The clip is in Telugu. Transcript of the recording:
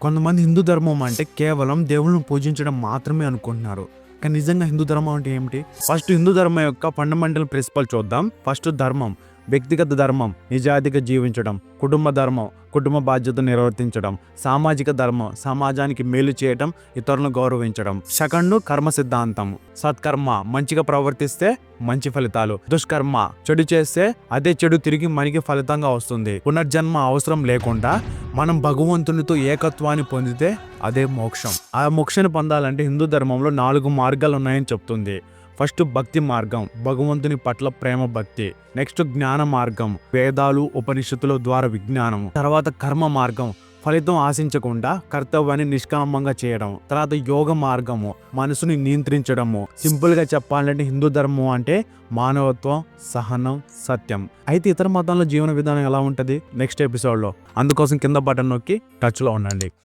కొంతమంది హిందూ ధర్మం అంటే కేవలం దేవుళ్ళను పూజించడం మాత్రమే అనుకుంటున్నారు. కానీ నిజంగా హిందూ ధర్మం అంటే ఏమిటి? ఫస్ట్ హిందూ ధర్మం యొక్క ఫండమెంటల్ ప్రిన్సిపల్ చూద్దాం. ఫస్ట్ ధర్మం, వ్యక్తిగత ధర్మం, నిజాయితీగా జీవించడం. కుటుంబ ధర్మం, కుటుంబ బాధ్యత నిర్వర్తించడం. సామాజిక ధర్మం, సమాజానికి మేలు చేయడం, ఇతరులను గౌరవించడం. సెకండ్ కర్మ సిద్ధాంతం, సత్కర్మ, మంచిగా ప్రవర్తిస్తే మంచి ఫలితాలు. దుష్కర్మ, చెడు చేస్తే అదే చెడు తిరిగి మనకి ఫలితంగా వస్తుంది. పునర్జన్మ అవసరం లేకుండా మనం భగవంతునితో ఏకత్వాన్ని పొందితే అదే మోక్షం. ఆ మోక్షాన్ని పొందాలంటే హిందూ ధర్మంలో 4 మార్గాలు ఉన్నాయని చెప్తుంది. ఫస్ట్ భక్తి మార్గం, భగవంతుని పట్ల ప్రేమ భక్తి. నెక్స్ట్ జ్ఞాన మార్గం, వేదాలు ఉపనిషత్తుల ద్వారా విజ్ఞానం. తర్వాత కర్మ మార్గం, ఫలితం ఆశించకుండా కర్తవ్యాన్ని నిష్కామంగా చేయడం. తర్వాత యోగ మార్గము, మనసుని నియంత్రించడము. సింపుల్ గా చెప్పాలంటే హిందూ ధర్మం అంటే మానవత్వం, సహనం, సత్యం. అయితే ఇతర మతాల్లో జీవన విధానం ఎలా ఉంటది నెక్స్ట్ ఎపిసోడ్ లో. అందుకోసం కింద బటన్ నొక్కి టచ్ లో ఉండండి.